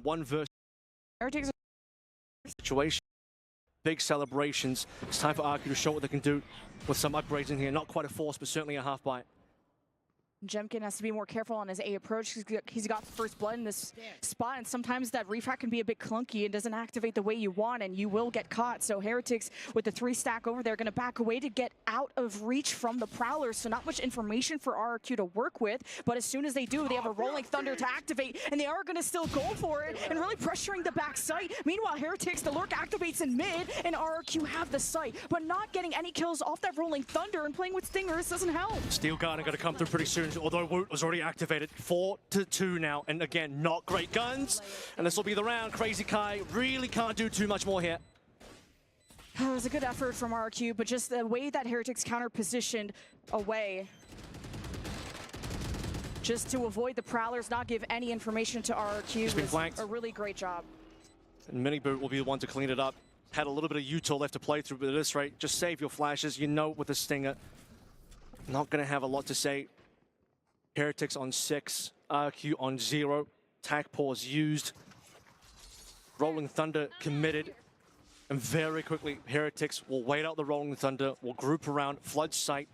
one versus Heretics situation. Big celebrations. It's time for RQ to show what they can do with some upgrades in here. Not quite a force, but certainly a half bite. Jemkin has to be more careful on his A approach. He's got first blood in this spot, and sometimes that refract can be a bit clunky and doesn't activate the way you want, and you will get caught. So Heretics, with the 3 stack over there, going to back away to get out of reach from the Prowlers. So not much information for RRQ to work with, but as soon as they do, they have a Rolling Thunder to activate, and they are going to still go for it and really pressuring the back site. Meanwhile, Heretics, the lurk activates in mid, and RRQ have the site, but not getting any kills off that Rolling Thunder, and playing with Stingers doesn't help. Steel Garden going to come through pretty soon. Although Woot was already activated, 4-2 now, and again, not great guns. And this will be the round. Crazy Kai really can't do too much more here. It was a good effort from RQ, but just the way that Heretics counter positioned away, just to avoid the Prowlers, not give any information to RQ, was a really great job. And Miniboot will be the one to clean it up. Had a little bit of util left to play through, but at this rate, just save your flashes. You know, with the Stinger, not going to have a lot to say. Heretics on 6, RQ on 0. Tac pause used. Rolling Thunder committed. And very quickly, Heretics will wait out the Rolling Thunder, will group around, flood site.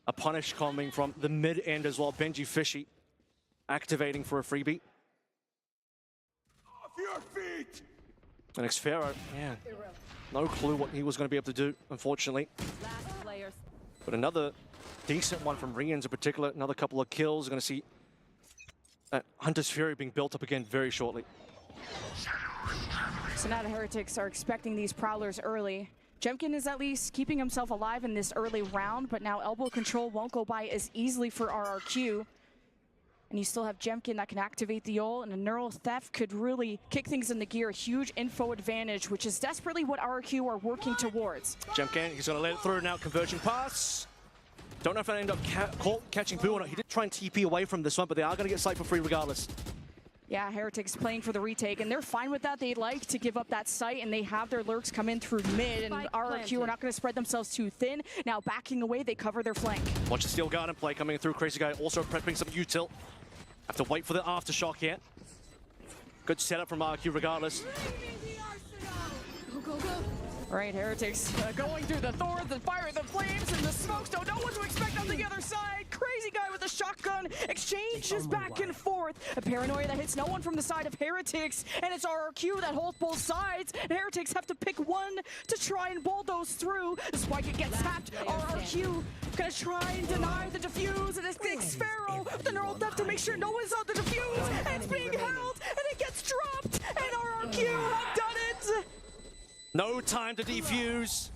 A punish coming from the mid end as well. Benji Fishy activating for a freebie. Off your feet! And Xfero, yeah, no clue what he was going to be able to do, unfortunately. But another decent one from Rians in particular. Another couple of kills. We're going to see Hunter's Fury being built up again very shortly. So now the Heretics are expecting these Prowlers early. Jemkin is at least keeping himself alive in this early round, but now elbow control won't go by as easily for RRQ. And you still have Jemkin that can activate the ult, and a Neural Theft could really kick things into gear. A huge info advantage, which is desperately what RRQ are working towards. Jemkin, he's going to let it through now. Conversion pass. Don't know if I end up catching Boo or not. He did try and TP away from this one, but they are going to get sight for free regardless. Yeah, Heretics playing for the retake, and they're fine with that. They like to give up that site, and they have their lurks come in through mid, and RRQ are not going to spread themselves too thin. Now backing away, they cover their flank. Watch the Steel Garden play coming through. Crazy Guy also prepping some util. Have to wait for the aftershock here. Good setup from RRQ regardless. Go, go, go. All right, Heretics going through the thorns, the fire, the flames, and the smokes. Don't know what to expect on the other side. Crazy Guy with a shotgun exchanges back and forth. A paranoia that hits no one from the side of Heretics, and it's RRQ that holds both sides. And Heretics have to pick one to try and bulldoze through. The spike it gets tapped. RRQ gonna try and deny the defuse, and it's Xfero with the Neural Theft to make sure no one's on the defuse, and it's being held, and it gets dropped, and RRQ have done it. No time to defuse.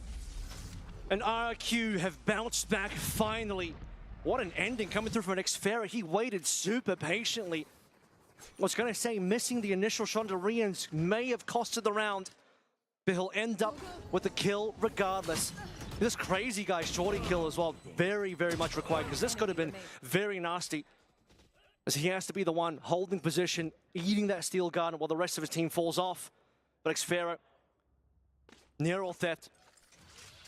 And RRQ have bounced back finally. What an ending coming through from an Xfero. He waited super patiently. I was going to say missing the initial shot to Rians may have costed the round, but he'll end up with the kill regardless. This Crazy Guy shorty kill as well, very, very much required, because this could have been very nasty, as he has to be the one holding position, eating that Steel Garden while the rest of his team falls off. But Xfero, Neural Theft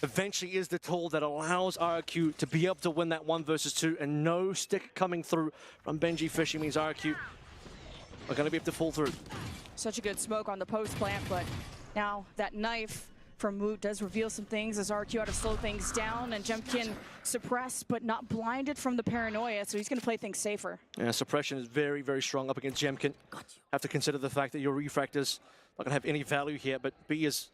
eventually is the tool that allows RRQ to be able to win that 1 versus 2, and no stick coming through from Benji Fishy means RRQ are going to be able to fall through. Such a good smoke on the post plant, but now that knife from Woot does reveal some things as RRQ had to slow things down, and Jemkin suppressed but not blinded from the paranoia, so he's going to play things safer. Yeah, suppression is very, very strong up against Jemkin. Have to consider the fact that your refractors not going to have any value here, but B is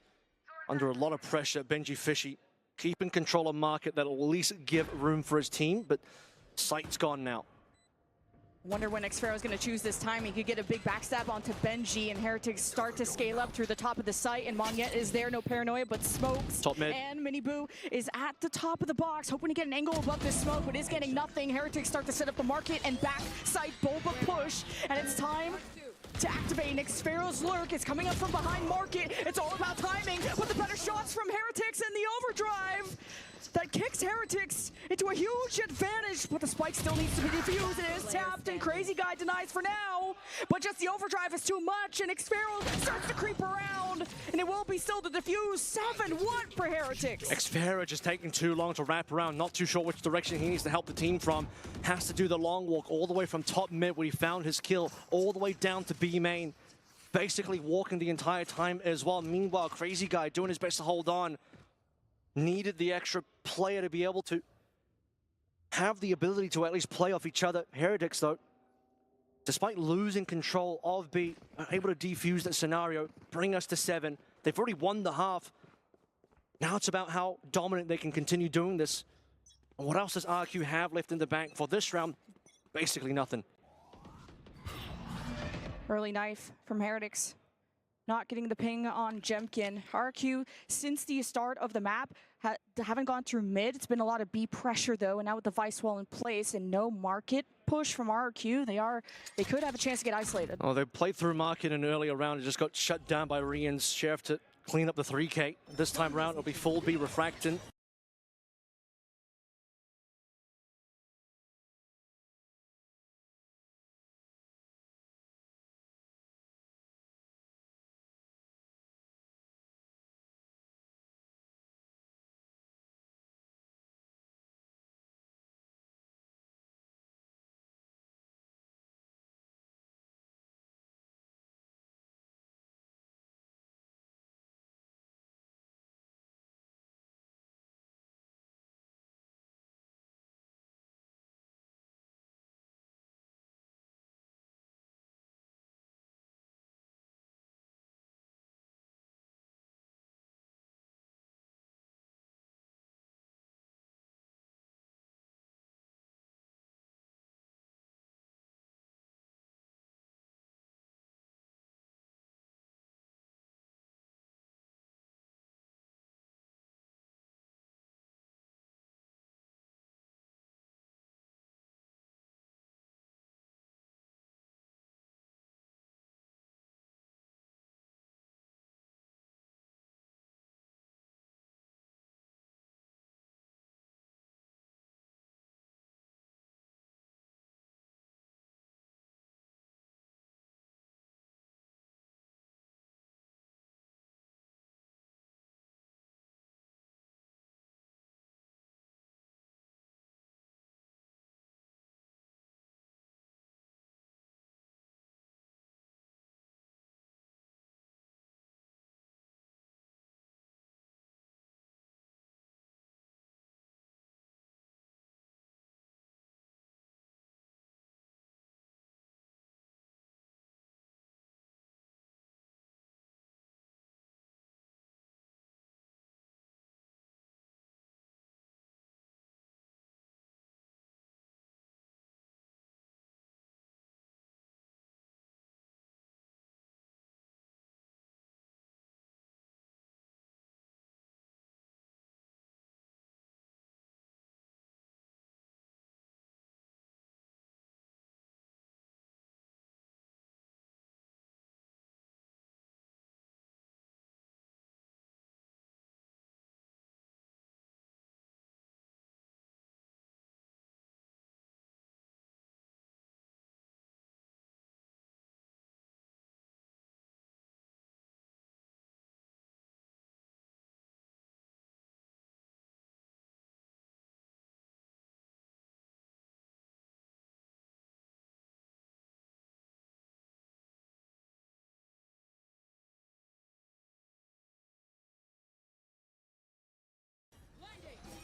under a lot of pressure. Benji Fishy keeping control of market that'll at least give room for his team, but sight's gone now. Wonder when Xfero is going to choose this time. He could get a big backstab onto Benji, and Heretics start to scale up through the top of the site, and Monyet is there, no paranoia, but smokes. Top mid. And Miniboo is at the top of the box, hoping to get an angle above this smoke, but is getting nothing. Heretics start to set up the market and back side Boba push, and it's time to activate. Xfero's lurk is coming up from behind market. It's all about timing, with the better shots from Heretics and the overdrive that kicks Heretics into a huge advantage, but the spike still needs to be defused. It is tapped, and Crazy Guy denies for now, but just the overdrive is too much, and Xfero starts to creep around, and it will be still the defuse. 7-1 for Heretics. Xfero just taking too long to wrap around, not too sure which direction he needs to help the team from. Has to do the long walk all the way from top mid where he found his kill, all the way down to B main. basically walking the entire time as well. Meanwhile, Crazy Guy doing his best to hold on. Needed the extra player to be able to have the ability to at least play off each other. Heretics, though, despite losing control of B, are able to defuse that scenario, bring us to 7. They've already won the half. Now it's about how dominant they can continue doing this. And what else does RQ have left in the bank for this round? Basically nothing. Early knife from Heretics. Not getting the ping on Jemkin. RQ, since the start of the map, haven't gone through mid. It's been a lot of B pressure, though, and now with the Vice wall in place and no market push from RQ, they could have a chance to get isolated. Oh, they played through market in an earlier round and just got shut down by Rian's Sheriff to clean up the 3K. This time around, it'll be full B Refractant.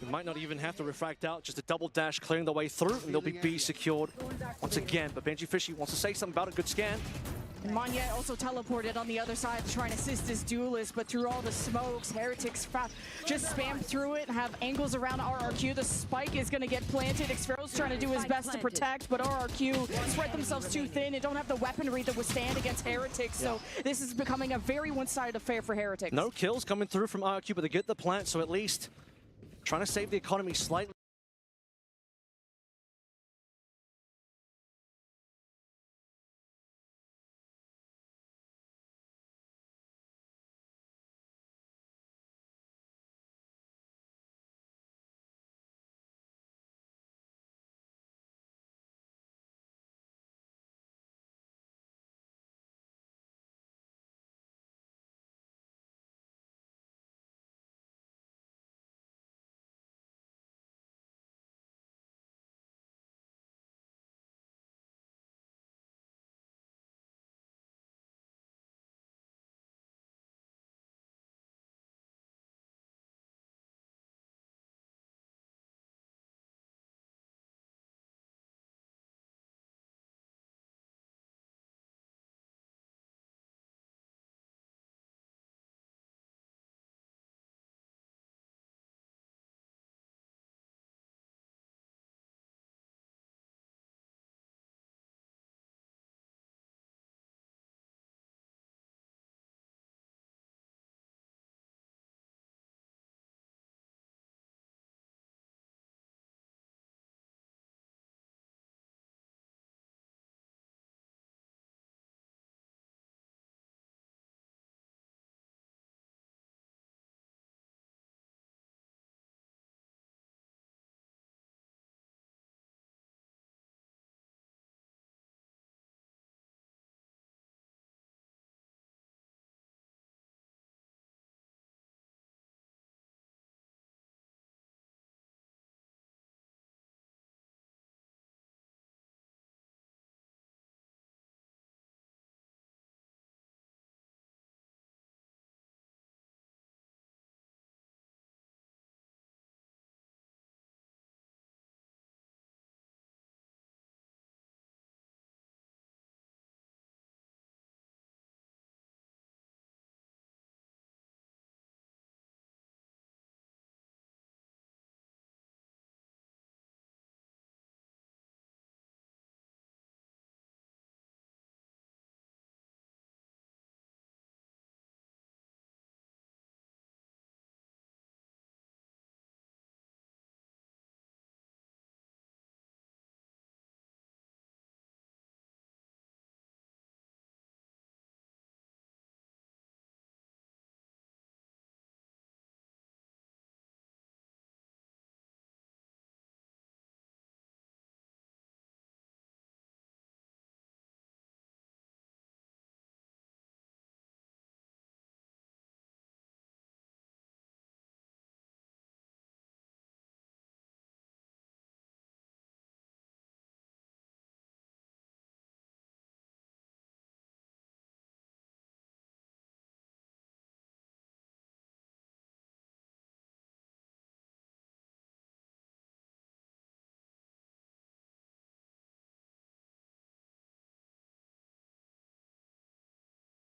We might not even have to refract out, just a double dash clearing the way through, and they'll be B secured once again. But Benji Fishy wants to say something about a good scan. And Monyet also teleported on the other side to try and assist his duelist, but through all the smokes, Heretics just spam through it and have angles around RRQ. The spike is going to get planted. Xfero's trying to do his best to protect, but RRQ spread themselves too thin and don't have the weaponry to withstand against Heretics. So this is becoming a very one-sided affair for Heretics. No kills coming through from RRQ, but they get the plant, so at least trying to save the economy slightly.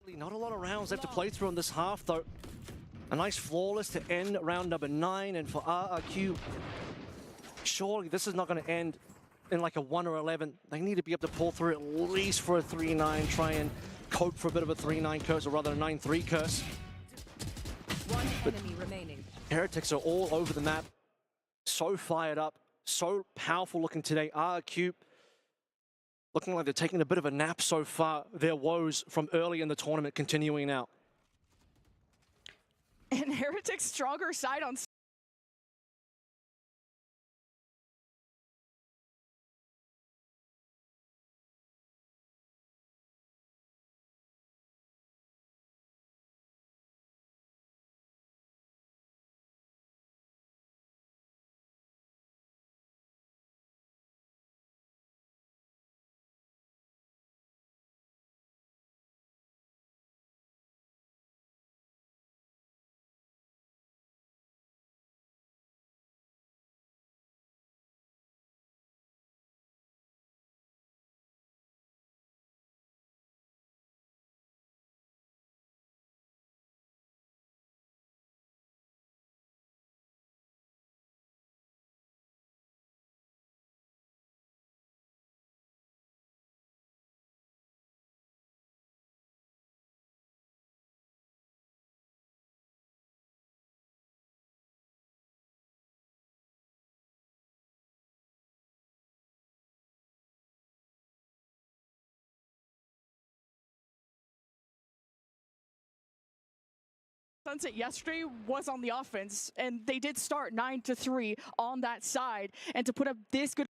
Not a lot of rounds left to play through in this half, though. A nice flawless to end round number 9, and for RRQ, surely this is not going to end in like a 1 or 11. They need to be able to pull through at least for a 3-9, try and cope for a bit of a 3-9 curse, or rather a 9-3 curse. One enemy remaining. Heretics are all over the map, so fired up, so powerful looking today. RRQ looking like they're taking a bit of a nap so far. Their woes from early in the tournament continuing now. And Heretics stronger side on Sunset yesterday was on the offense, and they did start 9-3 on that side, and to put up this good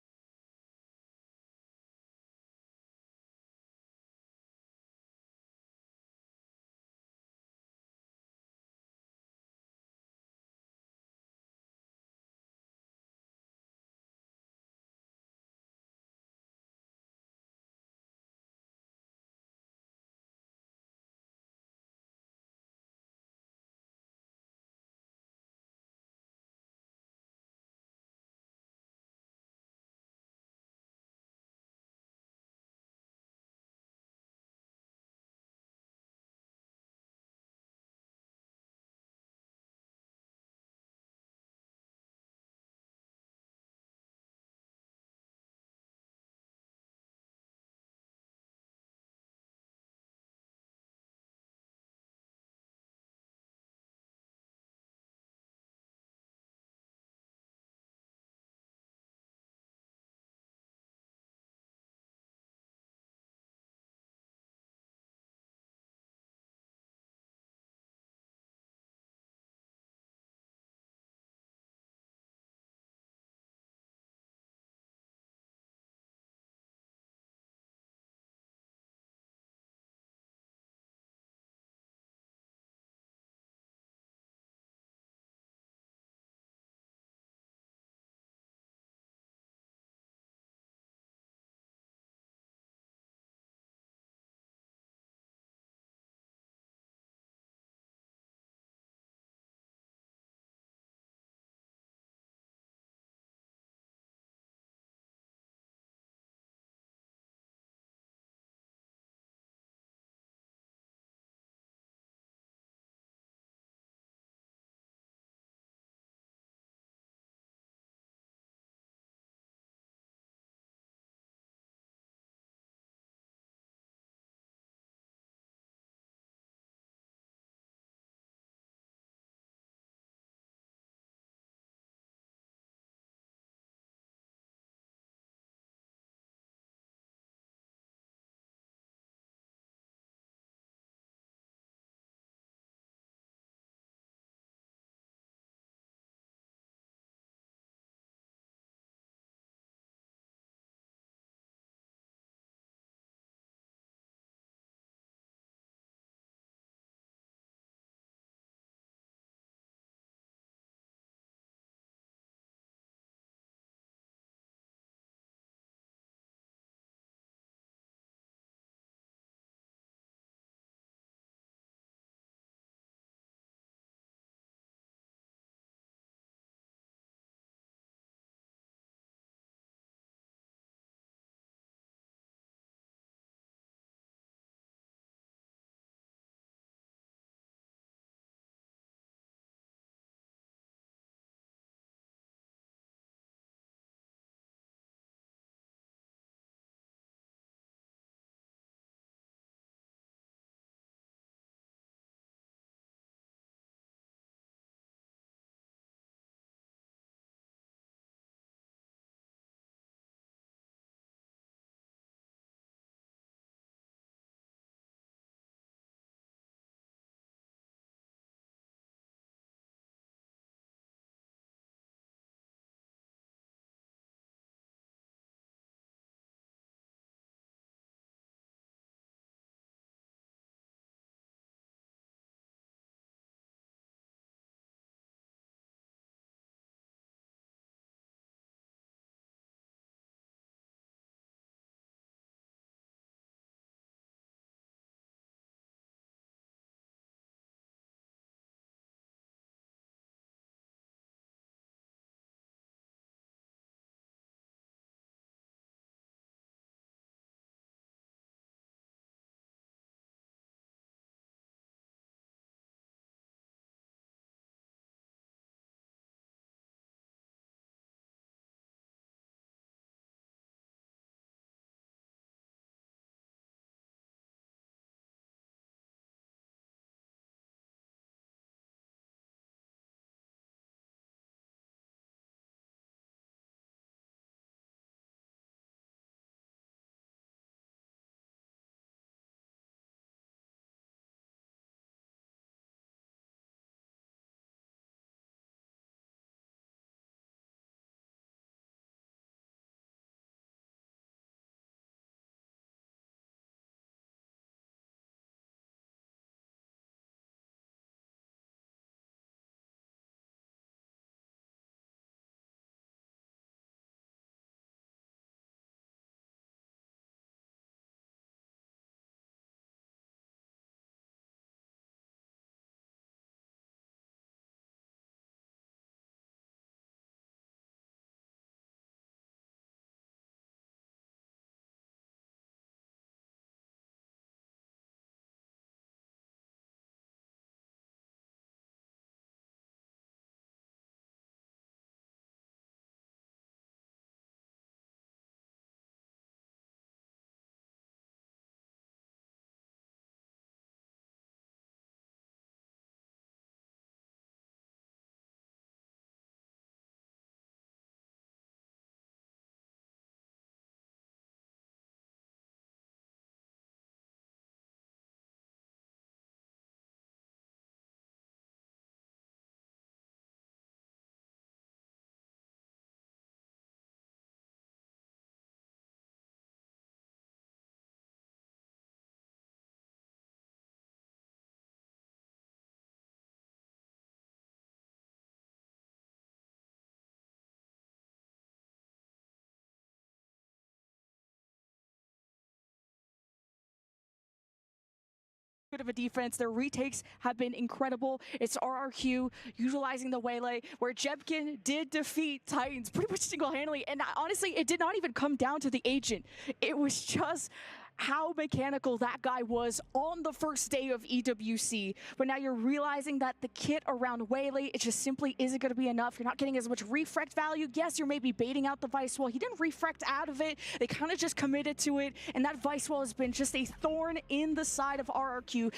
good of a defense. Their retakes have been incredible. It's RRQ utilizing the Waylay, where Jebkin did defeat Titans pretty much single-handedly. And honestly, it did not even come down to the agent. It was just how mechanical that guy was on the first day of EWC. But now you're realizing that the kit around Waylay, it just simply isn't going to be enough. You're not getting as much refract value. Yes, you're maybe baiting out the Vice Wall. He didn't refract out of it. They kind of just committed to it. And that Vice Wall has been just a thorn in the side of RRQ.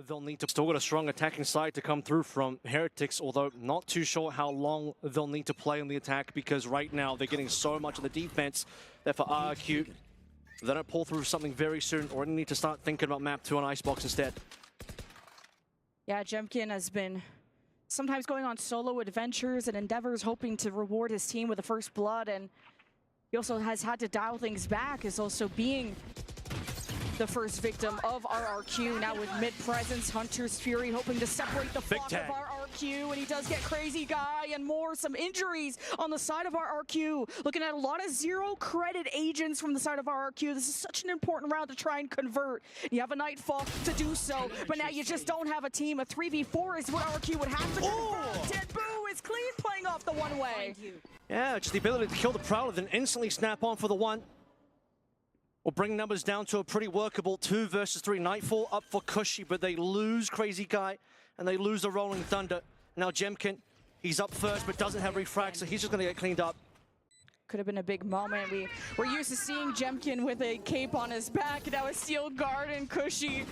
They'll need to still got a strong attacking side to come through from Heretics, although not too sure how long they'll need to play on the attack, because right now they're getting so much of the defense that for RRQ, they don't pull through something very soon, or they need to start thinking about map 2 on Icebox instead. Yeah, Jemkin has been sometimes going on solo adventures and endeavors, hoping to reward his team with the first blood, and he also has had to dial things back, as also being the first victim of RRQ. Now with mid-presence, Hunter's Fury hoping to separate the flock of RRQ, and he does get Crazy Guy and more. Some injuries on the side of RRQ. Looking at a lot of zero credit agents from the side of RRQ. This is such an important round to try and convert. You have a Nightfall to do so, but now you just don't have a team. A 3v4 is what RRQ would have to do. Dead Boo is clean, playing off the one-way. Yeah, just the ability to kill the Prowler, then instantly snap on for the one. Will bring numbers down to a pretty workable 2 versus 3. Nightfall up for Cushy, but they lose Crazy Guy, and they lose the Rolling Thunder. Now Jemkin, he's up first, but doesn't have refract, so he's just going to get cleaned up. Could have been a big moment. We're used to seeing Jemkin with a cape on his back, and now a steel guard and Cushy.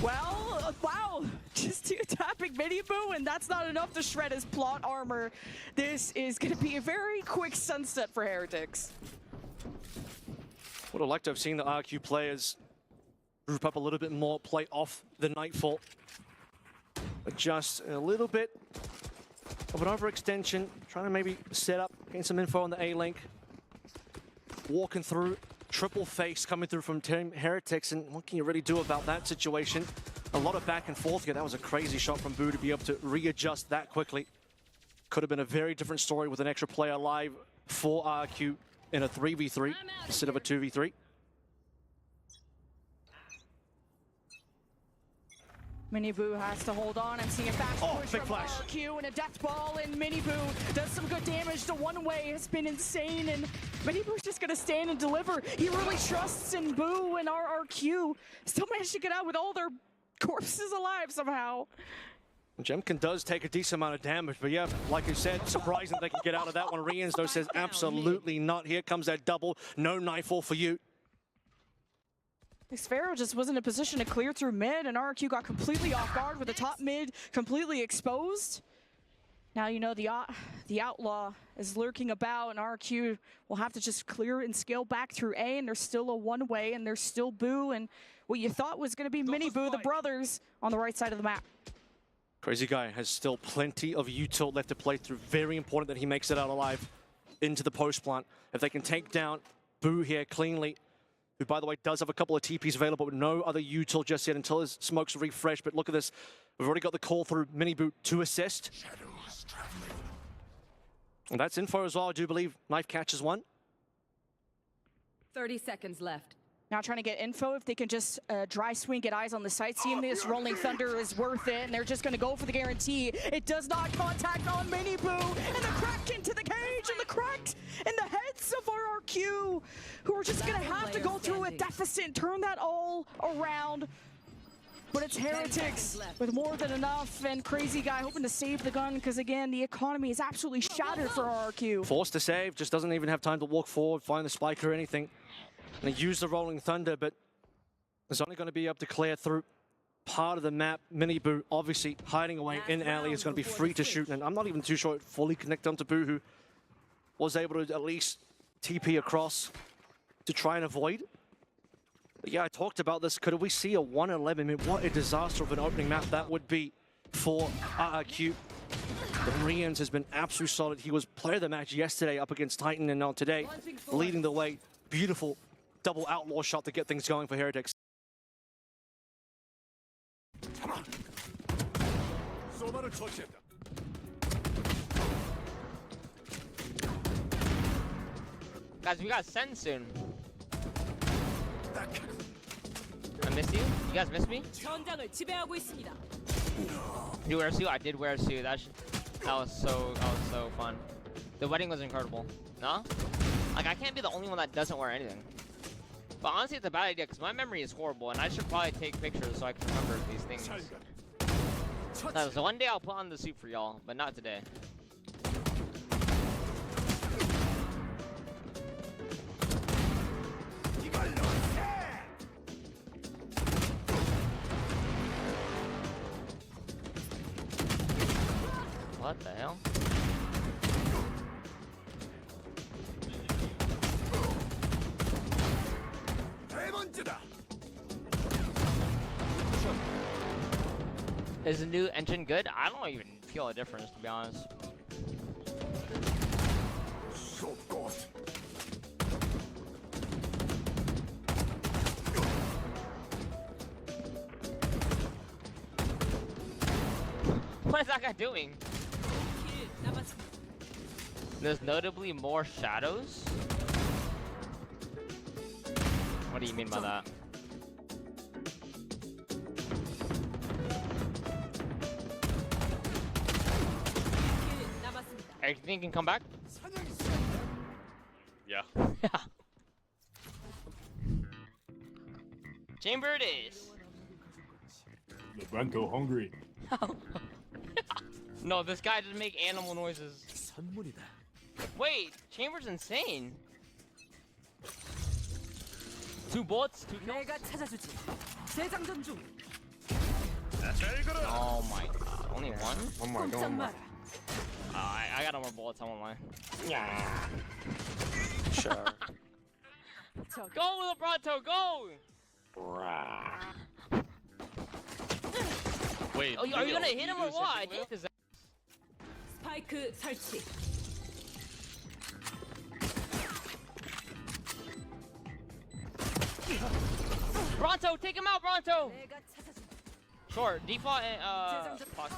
Well, wow, just tapping Mini Boo, and that's not enough to shred his plot armor. This is going to be a very quick sunset for Heretics. Would have liked to have seen the RQ players group up a little bit more, play off the Nightfall. Adjust a little bit of an overextension, trying to maybe set up, getting some info on the A-Link. Walking through, triple face coming through from Team Heretics, and what can you really do about that situation? A lot of back and forth here. That was a crazy shot from Boo to be able to readjust that quickly. Could have been a very different story with an extra player alive for RQ in a 3v3 instead of a 2v3. Mini Boo has to hold on. I'm seeing a fast push from RQ and a death ball, and Mini Boo does some good damage. The one-way has been insane, and Mini Boo's just gonna stand and deliver. He really trusts in Boo, and RRQ still managed to get out with all their corpses alive somehow. Jemkin does take a decent amount of damage, but yeah, like you said, surprising they can get out of that one. Rians, though, says absolutely not. Here comes that double. No Nightfall for you. Sphero just wasn't in a position to clear through mid, and RQ got completely off guard with the top mid completely exposed. Now you know the Outlaw is lurking about, and RQ will have to just clear and scale back through A, and there's still a one-way, and there's still Boo, and what you thought was going to be Mini Boo, the brothers, on the right side of the map. Crazy Guy has still plenty of util left to play through. Very important that he makes it out alive into the post plant. If they can take down Boo here cleanly, who, by the way, does have a couple of TPs available, but no other util just yet until his smokes refresh. But look at this. We've already got the call through Mini Boo to assist. And that's info as well, I do believe. Knife catches one. 30 seconds left. Now trying to get info, if they can just dry swing, get eyes on the sight. Seeing this Rolling Thunder is worth it, and they're just going to go for the guarantee. It does not contact on Mini Boo, and the crack into the cage, and the cracked in the heads of RRQ, who are just going to have to go through a deficit, turn that all around. But it's Heretics with more than enough, and Crazy Guy hoping to save the gun, because again, the economy is absolutely shattered for RRQ. Forced to save, just doesn't even have time to walk forward, find the spike or anything. And he used the Rolling Thunder, but is only going to be able to clear through part of the map. Mini Boo obviously hiding away in alley is going to be free to shoot, and I'm not even too sure it fully connected onto Boo, who was able to at least TP across to try and avoid. But yeah, I talked about this. Could we see a 1-11? I mean, what a disaster of an opening map that would be for RRQ. The Rians has been absolutely solid. He was player of the match yesterday up against Titan, and now today leading the way. Beautiful double Outlaw shot to get things going for Heretics. Guys, we got Sen soon. And miss you? You guys miss me? 전장을 지배하고 있습니다. Did you wear a suit? I did wear a suit. That was so fun. The wedding was incredible. No? Like I can't be the only one that doesn't wear anything. But honestly, it's a bad idea because my memory is horrible, and I should probably take pictures so I can remember these things. No, so one day I'll put on the suit for y'all, but not today. What the hell? Is the new engine good? I don't even feel a difference, to be honest. What is that guy doing? 킬 남았습니다. There's notably more shadows? What do you mean by that? 킬 남았습니다. Hey, you think you can come back? Yeah. Yeah. Chamber it is. Levanto hungry. No, this guy doesn't make animal noises. Wait, Chamber's insane. 2 bullets, 2 kills. 내가 찾아주지. 재장전 중. Oh my god, only one? 꼼짝 마라. I got no more bullets, I won't lie. Sure. Go, Lebronto, go! Wait. Oh, are you gonna hit him or what? I think this. 스파이크 설치. Bronto, take him out, Bronto! 내가 찾아주지. Short, default and fuck.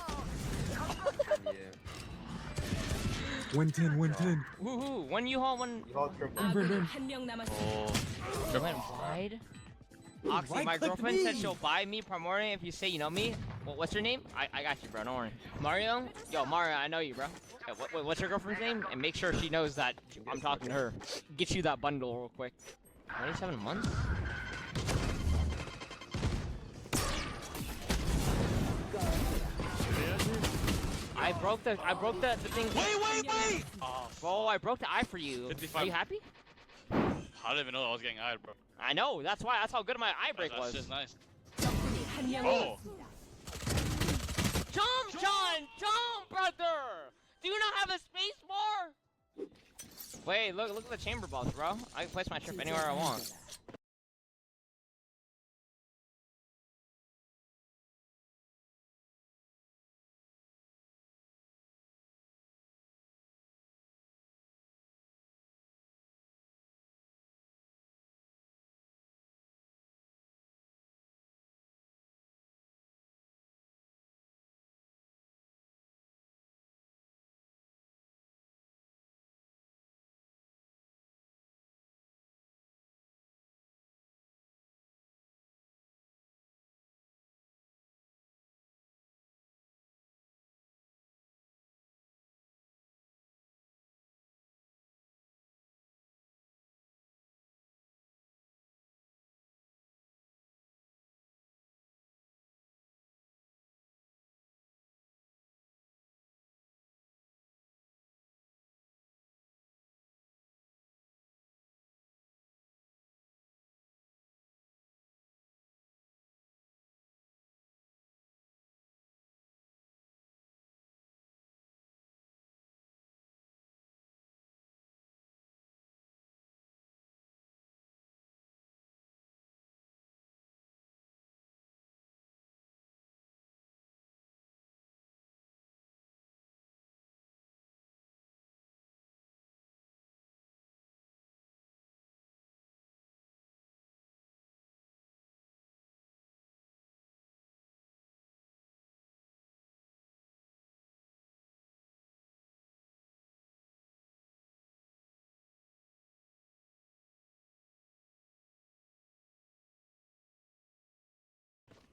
Win 10, win 10. Woohoo, one U-Haul, one 아군 한명 남았습니다. Oh. went wide. Oxy, my girlfriend said she'll buy me Primordial if you say you know me. What's your name? I got you, bro, don't worry. Mario? Yo, Mario, I know you, bro. Yeah, what's your girlfriend's name? And make sure she knows that I'm talking to her. Get you that bundle real quick. 27 months? I broke the thing. Wait! Bro, I broke the eye for you. 55. Are you happy? I didn't even know I was getting eyed, bro. I know, that's how good my eye break That's was. just nice. 적군이 한명 Oh. 남았습니다. Jump, John! Jump, brother! Do you not have a space bar? Wait, look at the chamber boss, bro. I can place my ship anywhere I want.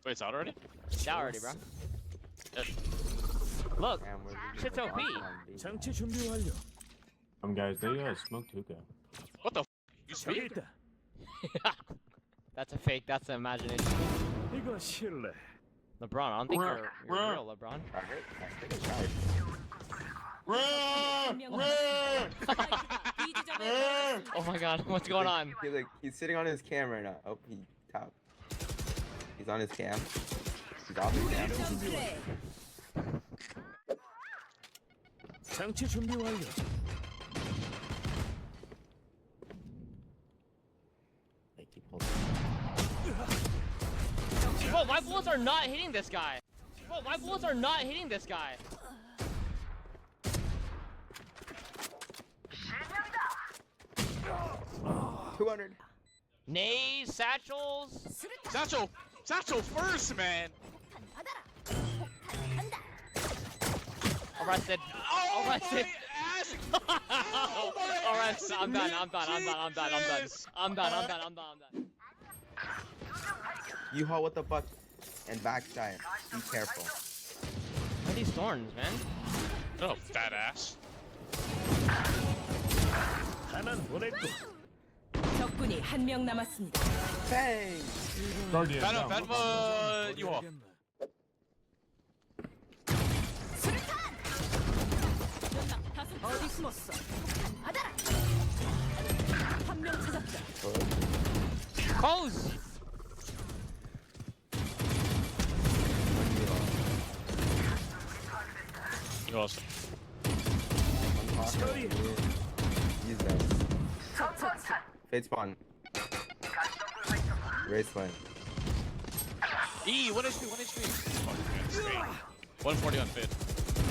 Wait, it's out already? It's out already, bro. Look, shit's OP. 장치 준비 완료. Guys, they smoked hookah. What the f? You speak? That's a fake. That's an imagination. 이거 실례. LeBron, I don't think you're real, LeBron. 한명 남았습니다. B 지점에 Oh my God, what's going on? He's sitting on his cam right now. Oh, he tapped. He's on his cam. He's off his cam. 점 플레이. 장치 준비 완료. Bro, my bullets are not hitting this guy. Bro, my bullets are not hitting this guy. $200. Nays, satchels. Satchel first, man. Arrested. Oh Arrested. my ass. Arrested. I'm done. I'm done. You haul with the buck and backside. Be careful. What are these thorns, man? Oh, fat ass. 하나는 보냈고. 적군이 한명 남았습니다. Bang! Guardian. Venom, you are. 어디 숨었어? 받아라. 한명 찾았다. Close. You lost. Use that. Fade spawn. Race spawn. E, 1 HP, 1 HP. 140 on fit.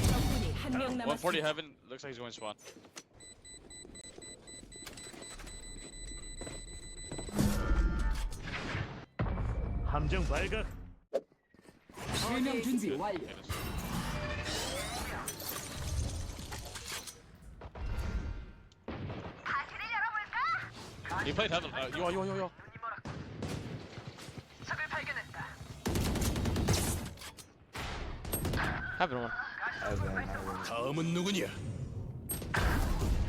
적군이 한명 140 남았습니다. heaven. Looks like he's going spawn. 함정 발각. 실명 준비 완료. He played heaven. Yo. Heaven one. 다음은 누구냐?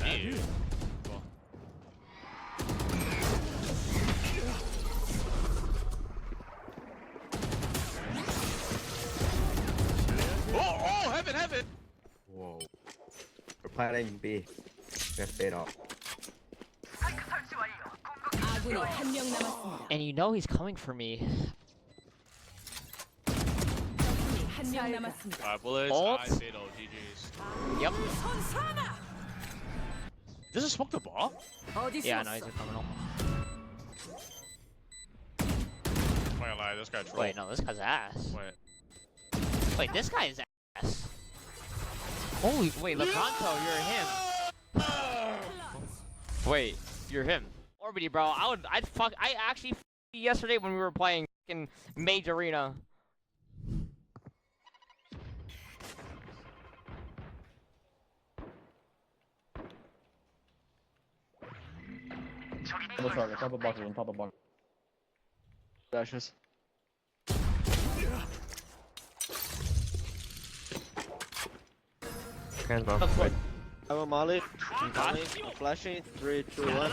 E. Oh, heaven. Whoa. We're planning B. Gonna fade off. 아군이 한명 남았습니다. And you know he's coming for me. 적군이 한명 남았습니다. 5 bullets. Ult. I fatal. GG's. Yep. 선사나. Does it smoke the ball? 어디 Yeah, no, 숨었어? he's a criminal. I'm not gonna lie, this guy trolled. Wait, no, this guy's ass. Wait. Wait, this guy's ass. Holy, wait, Lecanto, you're him. Wait, you're him. Orbity, bro, I actually yesterday when we were playing in Mage Arena. Top of box. Dashes. I'm a Molly. Molly. Flashing. 3, 2, 1.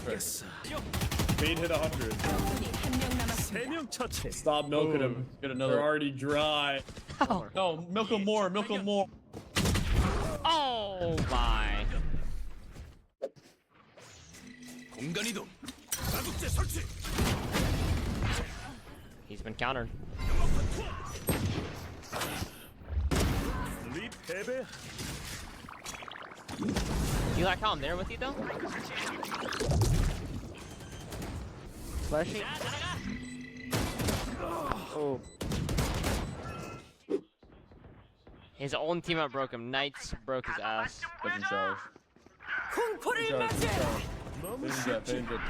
Yes. Fade hit 100. 적군이 한명 남았습니다. 3명 처치. Stop milking him. Get another. They're already dry. No, milk him more. Milk him more. Oh my. 공간 이동. 자국제 설치. He's been countered. 립 패배. You like how I'm there with you though? Flashing. Oh. His own teammate broke him. Knights broke his ass. Doesn't charge. 공포를 맞이. 너무 Fade it.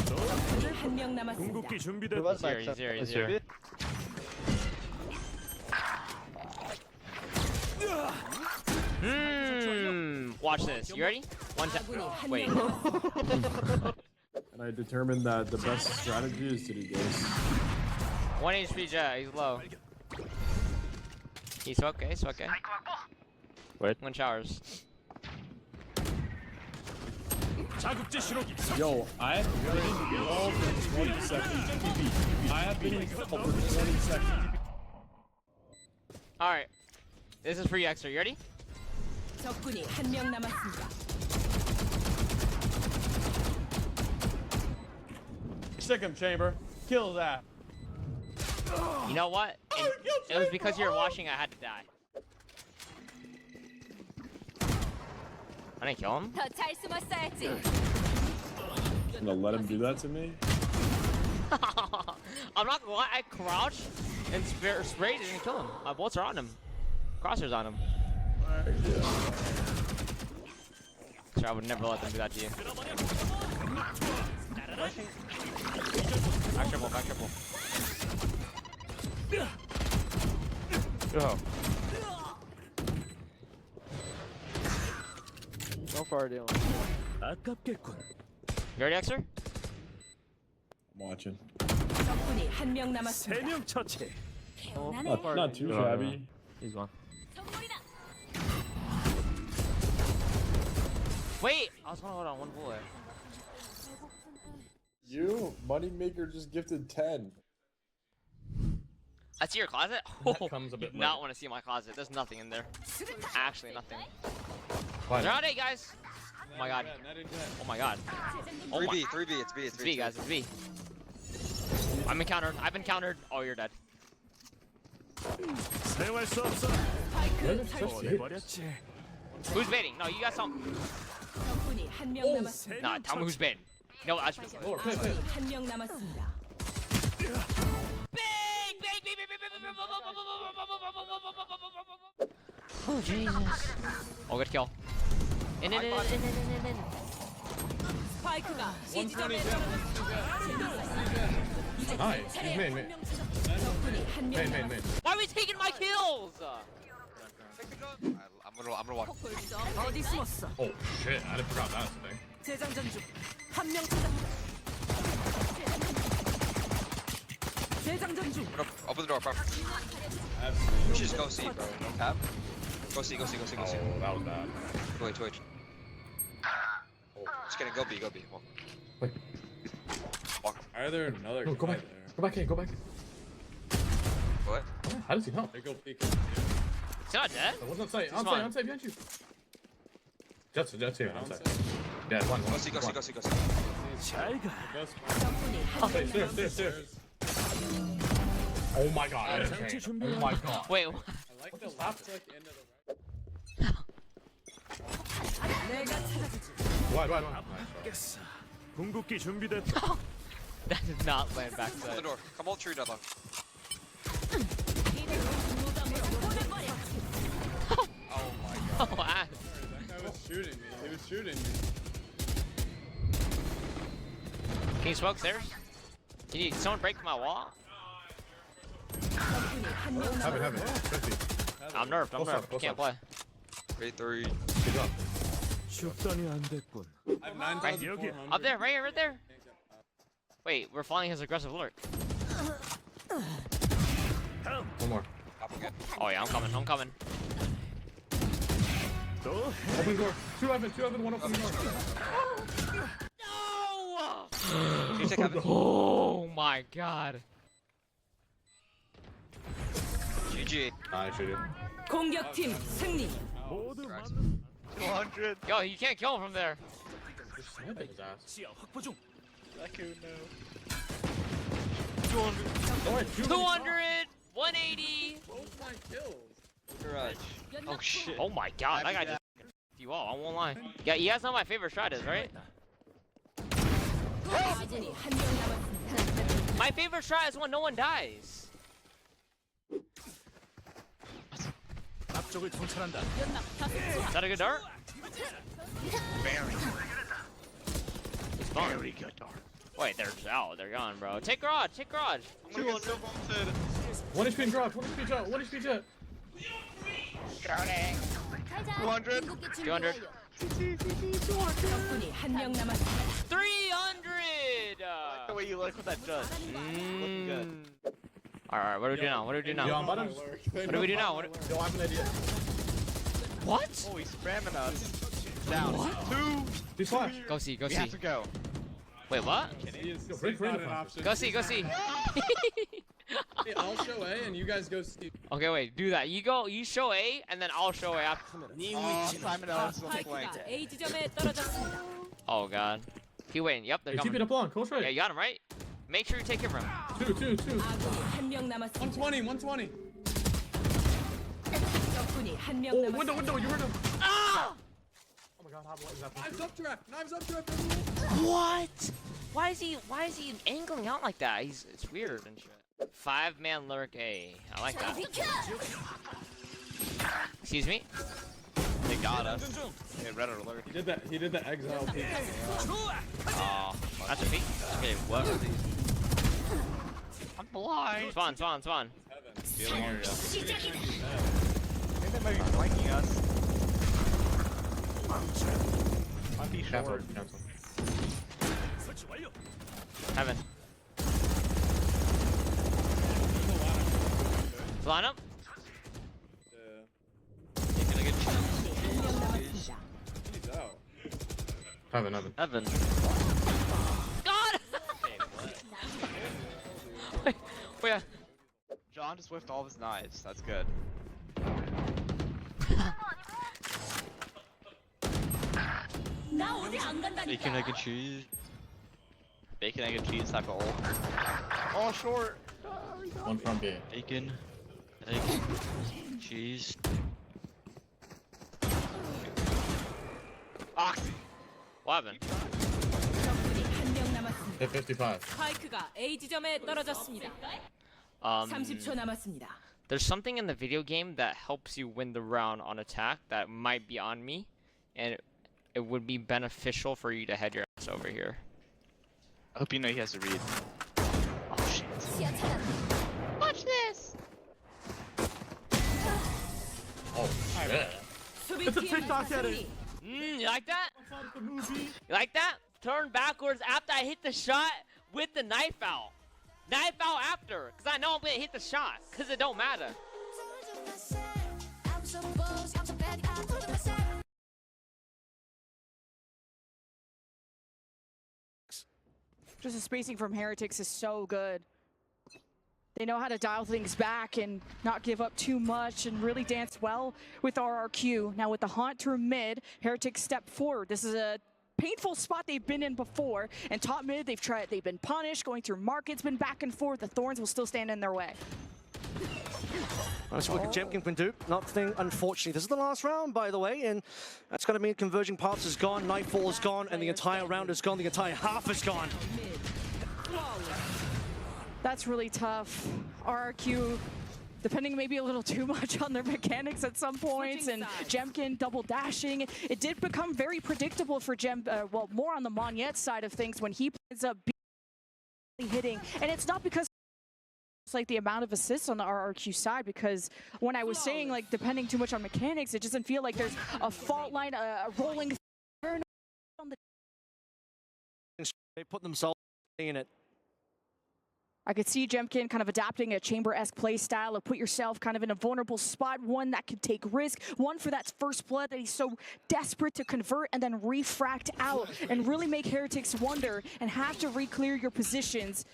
적군이 한명 남았습니다. 궁극기 준비됐다. Reverse He's here, backside. he's here. Watch this. You ready? One tap. 아군이 한 Wait. 명 남았습니다. And I determined that the best strategy is to do this. 1 HP Jet. He's low. He's okay. He's okay. Wait. One showers. Yo, I have been involved for 20 seconds. I have been involved for 20 seconds. All right. This is for you, Extra. You ready? 적군이 한 명 남았습니다. Stick him, Chamber. Kill that. You know what? It was because you were watching. I had to die. I didn't kill him. 더 잘 숨었어야지. Gonna let him do that to me? I'm not gonna lie. I crouched and sprayed and kill him. My bolts are on him. Crosshairs on him. So I would never let them do that to you. Back triple, back triple. Go. How far are they on? You ready, Exer? I'm watching. 적군이 한 명 남았습니다. Not too shabby. He's one. 성공이다. Wait! I was gonna hold on one bullet. You, Moneymaker, just gifted 10. I see your closet? That comes a bit You do not later. want to see my closet. There's nothing in there. Actually, nothing. Why? They're on A, guys! Oh my god. Oh my god. Oh my. 3B, it's B, It's B, guys. It's B. I'm encountered. I've been countered. Oh, you're dead. 스파이크 설치. Who's baiting? No, you got some. 적군이 한 명 남았습니다. Nah, tell me who's baiting. No, I should. 아군이 한 명 남았습니다. Bang! Bang! Bang! Oh Jesus! Oh, good kill. In. 스파이크가 C 지점에 Nice. He's main. 적군이 한 명 남았습니다. Why are we taking my kills? I'm gonna watch. 폭불점 어디 숨었어? Oh shit! I forgot that was a thing. 재장전 중. 한 명 찾았다. 재장전 중. Open the door, bro. You should just go see, bro. No cap. Go see. Oh, that was bad. Wait. Just kidding. Go B. Walk. Wait. Are there another No, go guy back. there? Go back in. Go back. What? How does he know? They go peek. He's not dead. It wasn't sight. He's On fine. sight behind you. Jets here. On sight. Yeah, one. Go see. Best 적군이 한 명 남았습니다. Stairs. Oh my god. Oh my god. Wait. I like the left click into the right. 내가 찾아주지. Why? 궁극기 준비됐다. That did not land Open the backside. door. Come all tree, Dada. Oh my god. Oh, ass. That guy was shooting me. He was shooting me. Can you smoke stairs? Can you someone break my wall? 적군이 한 명 남았습니다. Have it. I'm nerfed. Close Can't up. play. 3. Good job. 축단이 안 됐군. I have 9,400. Up there, right there. Wait, we're following his aggressive lurk. One more. Up again. Oh yeah, I'm coming. Open door. Two heaven, one open door. No! You take heaven. Oh my god. GG. I shoot it. 공격팀 승리. 모두 Christ. 200. Yo, you can't kill him from there. Just sniping his ass. 시야 확보 중. 200, 180. Both my kills. Garage. Oh shit. Oh my god, that guy just you all. I won't lie. Yeah, you guys know my favorite strat is, right? 아군이 한 명 남았습니다. My favorite strat is when no one dies. 앞쪽을 정찰한다. Is that a good dart? It's gone. Very good dart. Wait, they're out. They're gone, bro. Take garage. Take garage. 200 vaulted. 1 HP in garage, 1 HP jet, 1 HP jet. Starting. 200. 200. 적군이 한 명 남았습니다. 300! The way you look with that judge. Looking good. Alright, what do we do now? What do we do now? Yo, I'm about to. What do we do now? What? Yo, I have an idea. What? Oh, he's spamming us. Down. 2. He's flash. Go see, go We see. have to go. Wait, what? Yo, break Not random an flash. option. Go see, go see. Hey, I'll show A and you guys go C. Okay, wait, do that. You show A, and then I'll show A after. Oh, Simon Ellis on the flank. 스파이크가 A 지점에 떨어졌습니다. Oh god. He waiting. Yep, they're Hey, keep it coming. up long. Close Yeah, right. you got him right. Make sure you take him from him. 2. 아군이 한 명 남았습니다. 120, 120. 적군이 한 명 Oh, 남았습니다. window. You heard him. Ah! Oh my god, what is that? Knives up draft. Knives up draft. Everyone. What? Why is he angling out like that? It's weird and shit. 5-man lurk A. I like that. Excuse me? They got us. Hey, red alert. He did the exile peek. Oh, That's a peek. Okay, what? I'm blind. Spawn. Stealing area. I think they might be flanking us. Might be short. Heaven. Line up. Yeah. Taking a good chance. He's out. Heaven. Evan. God! Wait. John just whiffed all of his knives. That's good. 나 어디 안 간다니까. Bacon, egg, and cheese. Bacon, egg, and cheese type of ult. Oh, short. One from B. Bacon, egg, cheese. Oxy. What happened? 적군이 한 명 남았습니다. Hit 55. 스파이크가 A 지점에 떨어졌습니다. 30초 남았습니다. There's something in the video game that helps you win the round on attack that might be on me, and it would be beneficial for you to head your ass over here. I hope you know he has to read. Oh shit. Watch this! Oh shit. 수비팀 승리. You like that? You like that? Turn backwards after I hit the shot with the knife out. Knife out after, because I know I'm going to hit the shot, because it don't matter. Just the spacing from Heretics is so good. They know how to dial things back and not give up too much and really dance well with RRQ. Now with the haunt through mid, Heretics step forward. This is a painful spot they've been in before, and top mid they've been punished, going through markets, been back and forth. The Thorns will still stand in their way. That's what Jemkin can do. Nothing, unfortunately. This is the last round, by the way, and that's going to mean Converging Paths is gone, Nightfall is gone, and the entire round is gone, the entire half is gone. That's really tough. RRQ depending maybe a little too much on their mechanics at some points, and Jemkin double dashing. It did become very predictable for well, more on the Monyet side of things when he ends up hitting, and it's not because it's like the amount of assists on the RRQ side, because when I was saying like depending too much on mechanics, it doesn't feel like there's a fault line, a rolling on the. They put themselves in it. I could see Jemkin kind of adapting a chamber-esque play style of put yourself kind of in a vulnerable spot, one that could take risk, one for that first blood that he's so desperate to convert and then refract out and really make Heretics wonder and have to re-clear your positions.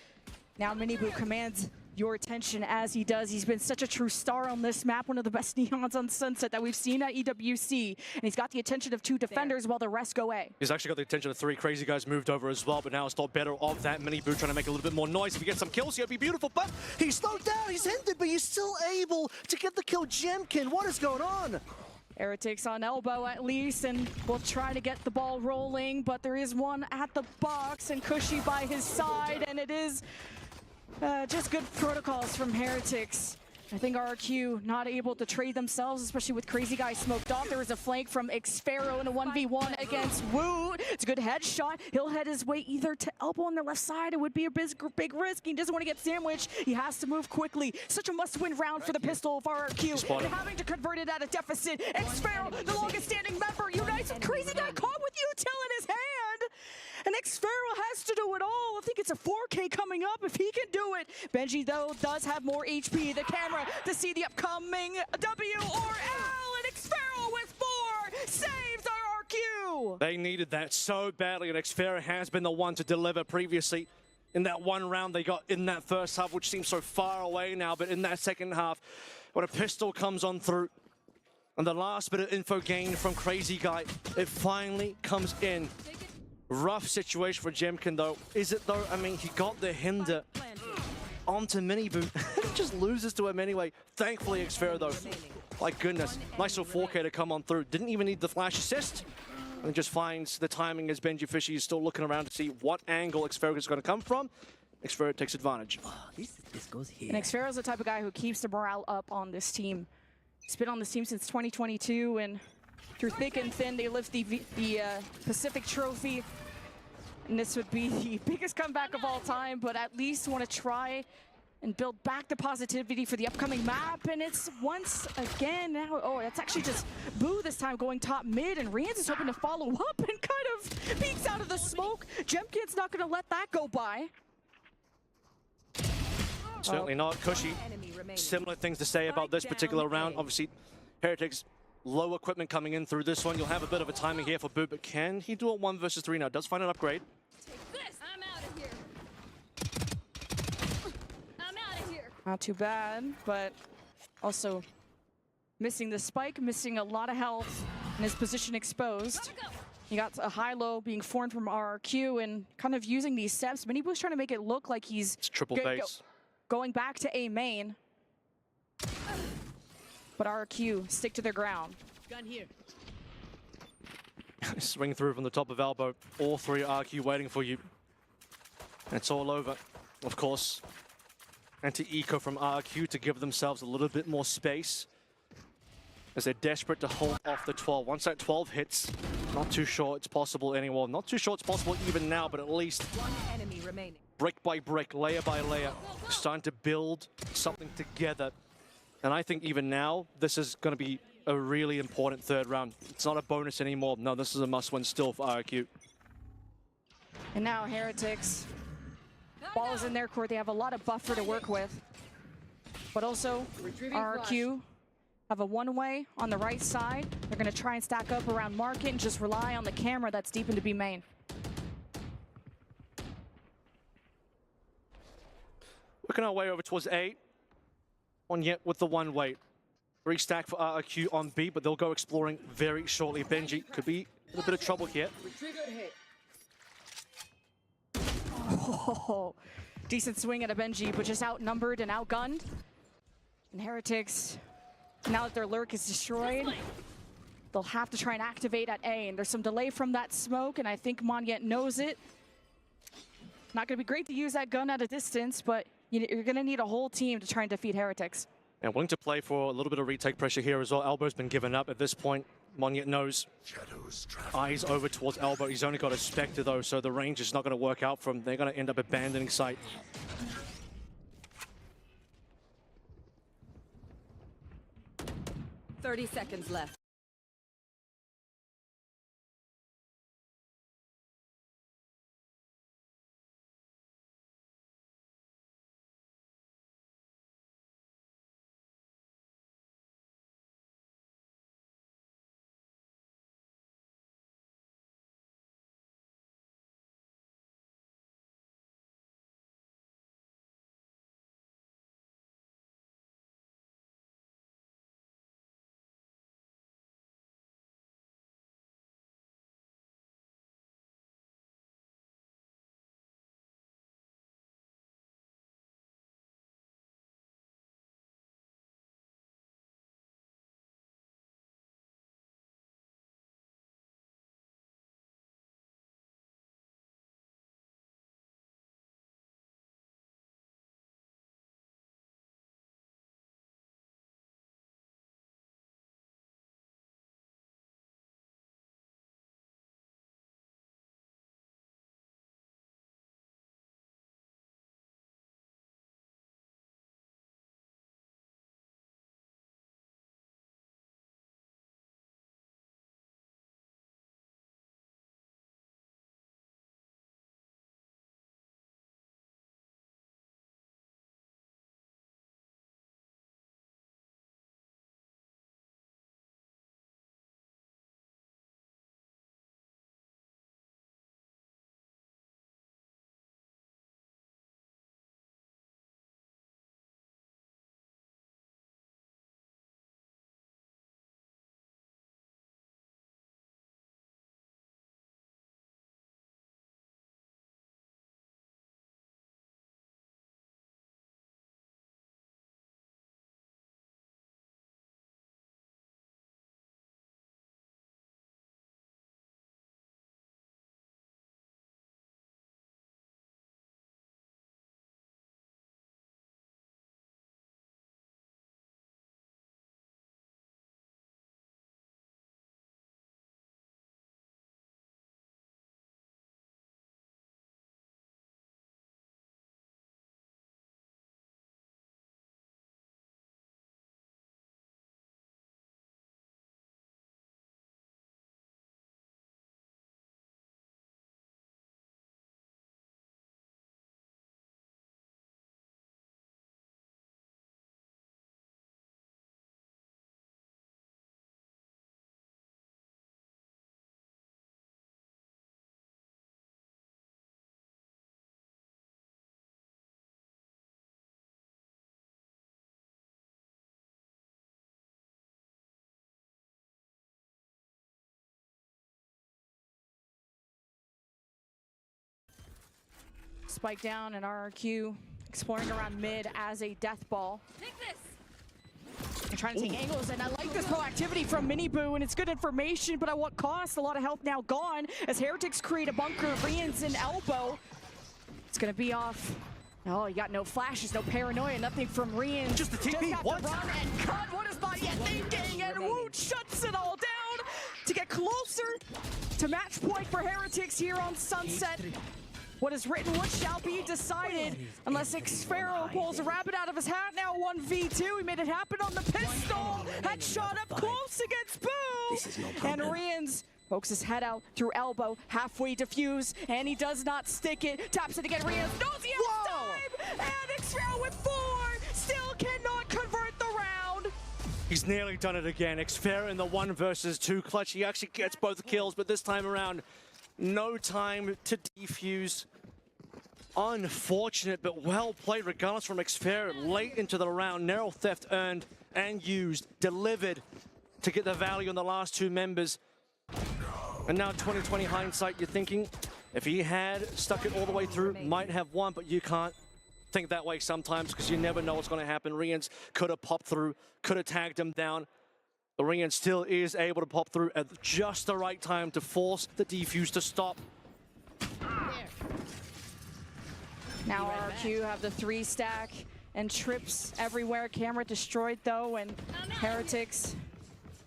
Now Minibu commands your attention as he does. He's been such a true star on this map, one of the best neons on Sunset that we've seen at EWC, and he's got the attention of 2 defenders while the rest go A. He's actually got the attention of 3 crazy guys moved over as well, but now it's thought better of that. Minibu trying to make a little bit more noise. If he gets some kills, it'd be beautiful, but he's slowed down, he's hindered, but he's still able to get the kill. Jemkin, what is going on? Heretics on elbow at least, and will try to get the ball rolling, but there is one at the box, and Cushy by his side, and it is just good protocols from Heretics. I think RRQ not able to trade themselves, especially with Crazy Guy smoked off. There was a flank from Xpharaoh in a 1v1 against Woot. It's a good headshot. He'll head his way either to elbow on the left side. It would be a big risk. He doesn't want to get sandwiched. He has to move quickly. Such a must-win round for the pistol of RRQ. And having to convert it at a deficit. Xpharaoh, the longest standing member, unites with Crazy Guy caught with util in his hand. And Xpharaoh has to do it all. I think it's a 4K coming up if he can do it. Benji, though, does have more HP. The camera to see the upcoming W or L. And Xpharaoh with 4 saves RRQ. They needed that so badly, and Xpharaoh has been the one to deliver previously. In that one round they got in that first half, which seems so far away now, but in that second half, when a pistol comes on through, and the last bit of info gained from Crazy Guy, it finally comes in. Rough situation for Jemkin though. Is it though? I mean, he got the hinder onto Miniboot. Just loses to him anyway. Thankfully, Xpharaoh though. My goodness. Nice little 4K to come on through. Didn't even need the flash assist. And just finds the timing as Benji Fishy is still looking around to see what angle Xpharaoh is going to come from. Xpharaoh takes advantage. This goes here. And Xpharaoh's the type of guy who keeps the morale up on this team. He's been on this team since 2022, and through thick and thin, they lift the Pacific Trophy. And this would be the biggest comeback of all time, but at least want to try and build back the positivity for the upcoming map. And it's once again now, oh, that's actually just Boo this time going top mid, and Rans is hoping to follow up and kind of peeks out of the smoke. Jemkin's not going to let that go by. Certainly not. Cushy, similar things to say about this particular round. Obviously, Heretics, low equipment coming in through this one. You'll have a bit of a timing here for Boo, but can he do a 1 versus 3 now? Does find an upgrade. I'm out of here. I'm out of here. Not too bad, but also missing the spike, missing a lot of health, and his position exposed. He got a high-low being formed from RRQ and kind of using these steps. Miniboot's trying to make it look like he's it's triple base. Going back to A main. But RRQ stick to their ground. Gun here. Swing through from the top of elbow. All 3 RQ waiting for you. And it's all over, of course. Anti-eco from RQ to give themselves a little bit more space as they're desperate to hold off the 12. Once that 12 hits, not too sure it's possible anymore. Not too sure it's possible even now, but at least One enemy remaining. brick by brick, layer by layer, starting to build something together. And I think even now, this is going to be a really important third round. It's not a bonus anymore. No, this is a must-win still for RQ. And now Heretics. Ball is in their court. They have a lot of buffer to work with. But also, RQ have a one-way on the right side. They're going to try and stack up around Market and just rely on the camera that's deep into B main. Working our way over towards 8. On yet with the one-way. Restack for RQ on B, but they'll go exploring very shortly. Benji could be in a bit of trouble here. Oh, decent swing at a Benji, but just outnumbered and outgunned. And Heretics, now that their lurk is destroyed, they'll have to try and activate at A. And there's some delay from that smoke, and I think Monyet knows it. Not going to be great to use that gun at a distance, but you're going to need a whole team to try and defeat Heretics. And willing to play for a little bit of retake pressure here as well. Elbow's been given up at this point. Monyet knows. Eyes over towards Elbow. He's only got a Spectre though, so the range is not going to work out for him. They're going to end up abandoning site. 30 seconds left. Spike down and RRQ exploring around mid as a death ball. Take this. They're trying to take angles, and I like this proactivity from Miniboo, and it's good information, but at what cost? A lot of health now gone as Heretics create a bunker. Rian's in elbow. It's gonna be off. Oh, you got no flashes, no paranoia, nothing from Rian. Just the TP, have what? to run and cut. What is not yet thinking? And Woot shuts it all down to get closer to match point for Heretics here on Sunset. What is written, what shall be decided, unless Xpharaoh pulls a rabbit out of his hat. Now 1v2, he made it happen on the pistol. Headshot up close against Boo. And Rian's pokes his head out through elbow, halfway defuse, and he does not stick it. Taps it again, Rian knows he has time, and Xpharaoh with 4, still cannot convert the round. He's nearly done it again. Xpharaoh in the 1 versus 2 clutch. He actually gets both kills, but this time around, no time to defuse. Unfortunate, but well played regardless from Xpharaoh. Late into the round, narrow theft earned and used, delivered to get the value on the last 2 members. And now 2020 hindsight, you're thinking if he had stuck it all the way through, might have won, but you can't think that way sometimes because you never know what's going to happen. Rian's could have popped through, could have tagged him down. But Rian still is able to pop through at just the right time to force the defuse to stop. Now RRQ have the 3 stack and trips everywhere. Camera destroyed though, and Heretics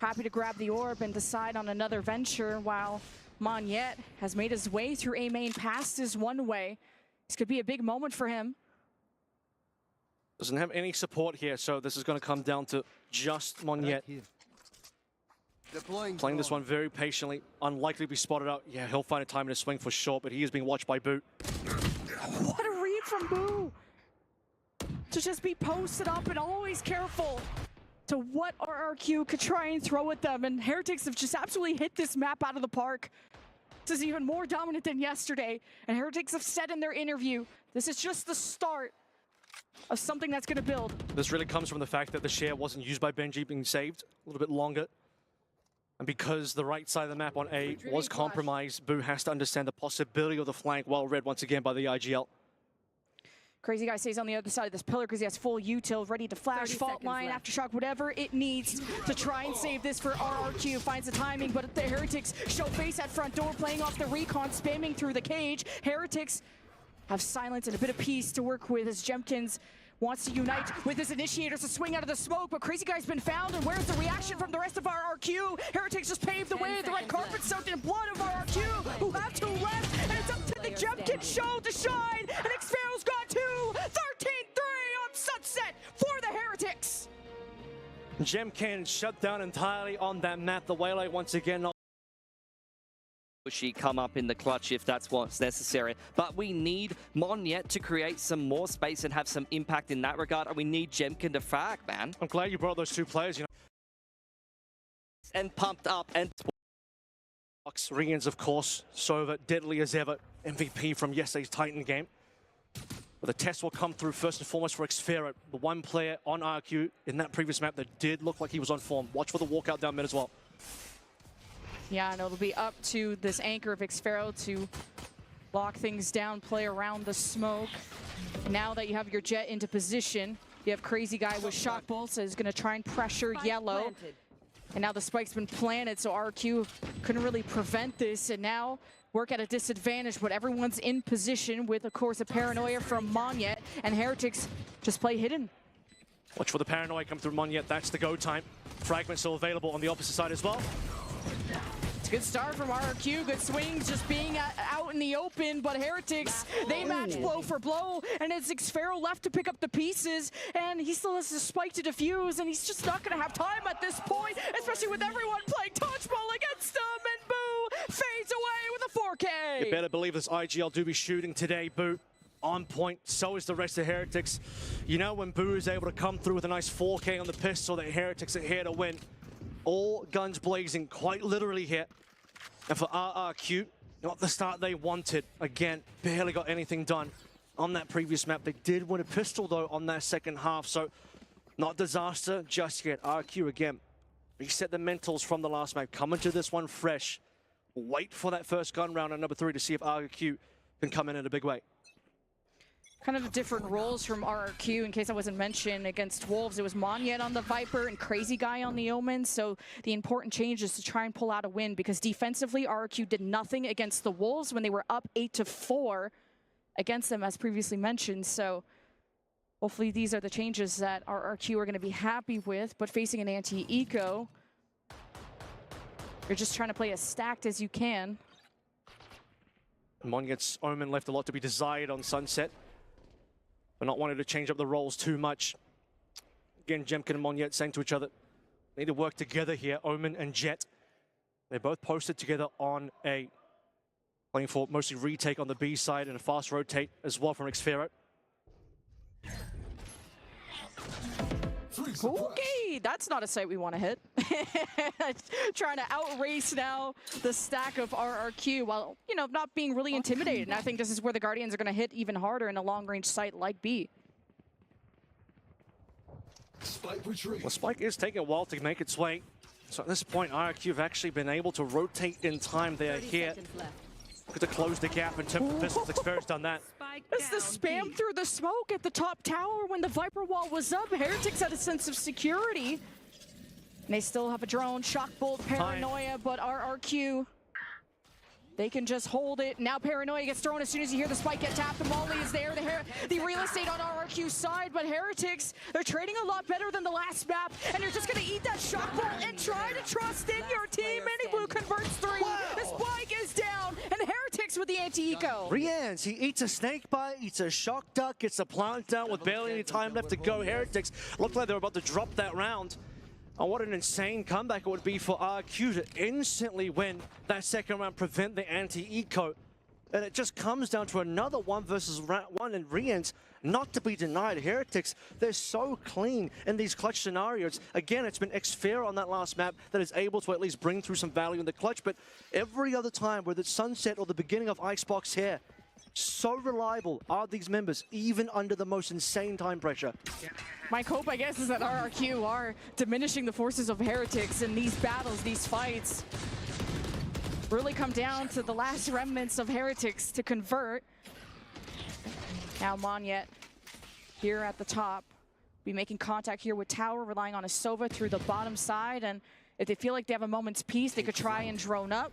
happy to grab the orb and decide on another venture, while Monyet has made his way through A main past his 1-way. This could be a big moment for him. Doesn't have any support here, so this is going to come down to just Monyet. Playing this one very patiently, unlikely to be spotted out. Yeah, he'll find a time in his swing for sure, but he is being watched by Boot. What a read from Boo! To just be posted up and always careful to what RRQ could try and throw at them, and Heretics have just absolutely hit this map out of the park. This is even more dominant than yesterday, and Heretics have said in their interview, this is just the start of something that's going to build. This really comes from the fact that the share wasn't used by Benji, being saved a little bit longer. And because the right side of the map on A was compromised, Boo has to understand the possibility of the flank, well read once again by the IGL. Crazy Guy stays on the other side of this pillar because he has full util ready to flash, fault line, aftershock, whatever it needs to try and save this for RRQ. Finds the timing, but the Heretics show face at front door, playing off the recon, spamming through the cage. Heretics have silence and a bit of peace to work with as Jemkins wants to unite with his initiators to swing out of the smoke, but Crazy Guy's been found, and where's the reaction from the rest of RRQ? Heretics just paved the way, the red carpet soaked in blood of RRQ, who have 2 left, and it's up to the Jemkins show to shine, and Xpharaoh's got 2, 13-3 on Sunset for the Heretics. Jemkins shut down entirely on that map. The Waylay once again not She come up in the clutch if that's what's necessary. But we need Monyet to create some more space and have some impact in that regard, and we need Jemkin to frag, man. I'm glad you brought those 2 players, you know. And pumped up and... Rian's, of course, Sova, deadly as ever, MVP from yesterday's Titan game. But the test will come through first and foremost for Xpharaoh, the one player on RQ in that previous map that did look like he was on form. Watch for the walkout down mid as well. Yeah, and it'll be up to this anchor of Xpharaoh to lock things down, play around the smoke. And now that you have your jet into position, you have Crazy Guy with shock bolts that is going to try and pressure yellow. And now the spike's been planted, so RQ couldn't really prevent this. And now work at a disadvantage, but everyone's in position with, of course, a paranoia from Monyet. And Heretics just play hidden. Watch for the paranoia come through Monyet. That's the go time. Fragment still available on the opposite side as well. It's a good start from RRQ, good swings, just being out in the open, but Heretics, they match blow for blow, and it's Xpharaoh left to pick up the pieces, and he still has a spike to defuse, and he's just not going to have time at this point, especially with everyone playing dodgeball against him, and Boo fades away with a 4K. You better believe this IGL do be shooting today, Boo. On point, so is the rest of Heretics. You know when Boo is able to come through with a nice 4K on the pistol, that Heretics are here to win. All guns blazing, quite literally here. And for RRQ, not the start they wanted. Again, barely got anything done on that previous map. They did win a pistol, though, on that second half, so not disaster just yet. RQ, again, reset the mentals from the last map. Come into this one fresh. Wait for that first gun round on number 3 to see if RQ can come in a big way. kind of different roles from RRQ. In case I wasn't mentioned, against Wolves, it was Monyet on the Viper and Crazy Guy on the Omen. So the important change is to try and pull out a win, because defensively, RRQ did nothing against the Wolves when they were up 8-4 against them, as previously mentioned. So hopefully these are the changes that RRQ are going to be happy with. But facing an anti-eco, you're just trying to play as stacked as you can. Monyet's Omen left a lot to be desired on Sunset. But not wanting to change up the roles too much. Again, Jemkin and Monyet saying to each other, they need to work together here, Omen and Jet. They both posted together on A. Playing for mostly retake on the B side and a fast rotate as well from Xfero. Okay, that's not a site we want to hit. Trying to outrace now the stack of RRQ while, you know, not being really intimidated. And I think this is where the Guardians are going to hit even harder in a long-range site like B. Well, Spike is taking a while to make its way. So at this point, RRQ have actually been able to rotate in time there here. To close the gap in terms of distance. Xfero's done that. It's the spam through the smoke at the top tower when the Viper wall was up. Heretics had a sense of security. And they still have a drone, shock bolt, paranoia, but RRQ, they can just hold it. Now paranoia gets thrown as soon as you hear the spike get tapped. The Molly is there. The real estate on RRQ's side, but Heretics, they're trading a lot better than the last map. And you're just going to eat that shock bolt and try to trust in your team. Mini Blue converts 3. The spike is down, and Heretics with the anti-eco. Rians, he eats a snake bite, eats a shock duck, gets a plant down with barely any time left to go. Heretics looked like they were about to drop that round. Oh, what an insane comeback it would be for RQ to instantly win that second round, prevent the anti-eco. And it just comes down to another 1 versus 1, and Rians not to be denied. Heretics, they're so clean in these clutch scenarios. Again, it's been Xfero on that last map that is able to at least bring through some value in the clutch, but every other time, whether it's Sunset or the beginning of Icebox here, so reliable are these members, even under the most insane time pressure. My hope, I guess, is that RRQ are diminishing the forces of Heretics in these battles, these fights. Really come down to the last remnants of Heretics to convert. Now Monyet here at the top. Be making contact here with Tower, relying on a Sova through the bottom side. And if they feel like they have a moment's peace, they could try and drone up.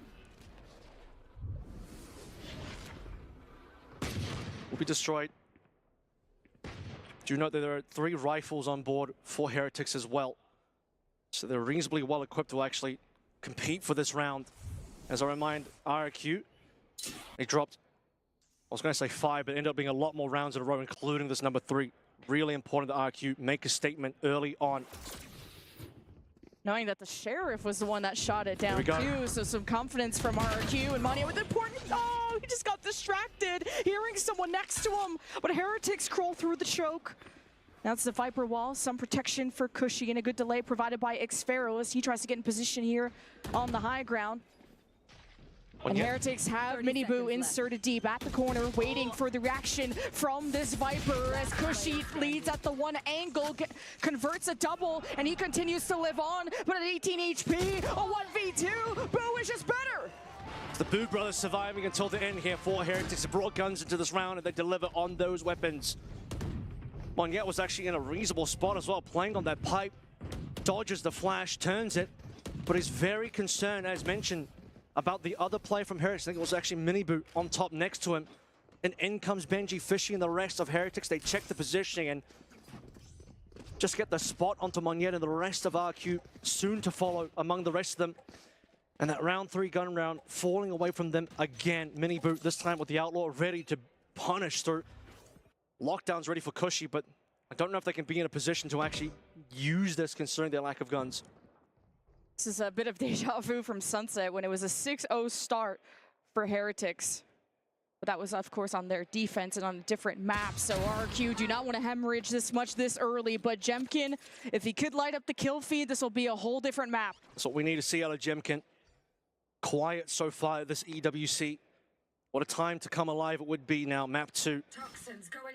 Will be destroyed. Do note that there are 3 rifles on board for Heretics as well. So they're reasonably well equipped to actually compete for this round. As I remind RRQ, they dropped, I was going to say 5, but it ended up being a lot more rounds in a row, including this number 3. Really important that RRQ make a statement early on. Knowing that the Sheriff was the one that shot it down too, so some confidence from RRQ, and Monyet with important, oh, he just got distracted, hearing someone next to him, but Heretics crawl through the choke. That's the Viper wall, some protection for Cushy, and a good delay provided by Xfero as he tries to get in position here on the high ground. And Heretics have Mini Boo inserted deep at the corner, waiting for the reaction from this Viper as Cushy leads at the one angle, converts a double, and he continues to live on. But at 18 HP, a 1v2, Boo is just better. The Boo brothers surviving until the end here for Heretics. They brought guns into this round and they deliver on those weapons. Monyet was actually in a reasonable spot as well, playing on that pipe. Dodges the flash, turns it, but is very concerned, as mentioned, about the other play from Heretics. I think it was actually Mini Boo on top next to him. And in comes Benji, Fishy, and the rest of Heretics. They check the positioning and just get the spot onto Monyet, and the rest of RQ soon to follow among the rest of them. And that round 3 gun round falling away from them again. Mini Boo, this time with the Outlaw ready to punish through. Lockdown's ready for Cushy, but I don't know if they can be in a position to actually use this considering their lack of guns. This is a bit of deja vu from Sunset when it was a 6-0 start for Heretics. But that was, of course, on their defense and on a different map. So RQ do not want to hemorrhage this much this early. But Jemkin, if he could light up the kill feed, this will be a whole different map. That's what we need to see out of Jemkin. Quiet so far this EWC. What a time to come alive it would be now. Map 2.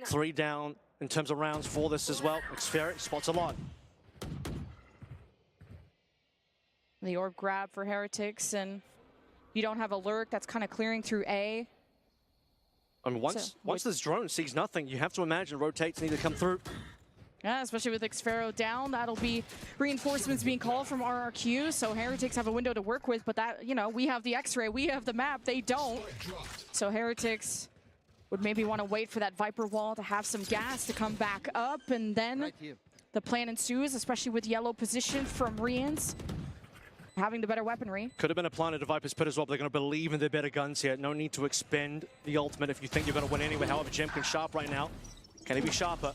3 down in terms of rounds for this as well. Xfero spots a lot. The orb grab for Heretics, and you don't have a lurk that's kind of clearing through A. I mean, once this drone sees nothing, you have to imagine rotates need to come through. Yeah, especially with Xfero down, that'll be reinforcements being called from RRQ, so Heretics have a window to work with, but that, you know, we have the X-ray, we have the map, they don't. So Heretics would maybe want to wait for that Viper wall to have some gas to come back up, and then the plan ensues, especially with yellow position from Rians. Having the better weaponry. Could have been a plan at the Viper's Pit as well, but they're going to believe in their better guns here. No need to expend the ultimate if you think you're going to win anyway. However, Jemkin sharp right now. Can he be sharper?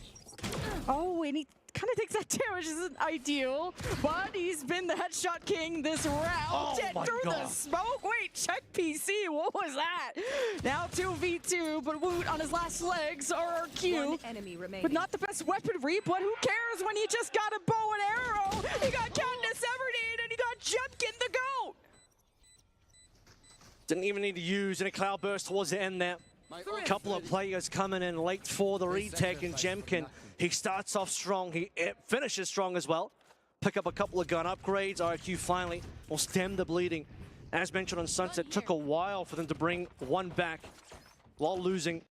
Oh, and he kind of takes that damage. Isn't ideal, but he's been the headshot king this round. Oh And through the smoke. Wait, check PC. What was that? Now 2v2, but Woot on his last legs. RRQ. One enemy remaining. But not the best weaponry, but who cares when you just got a bow and arrow? You got Katniss Everdeen and you got Jemkin the GOAT. Didn't even need to use any cloud burst towards the end there. A couple of players coming in late for the retake, and Jemkin, he starts off strong, he finishes strong as well. Pick up a couple of gun upgrades. RQ finally will stem the bleeding. As mentioned on Sunset, it took a while for them to bring one back while losing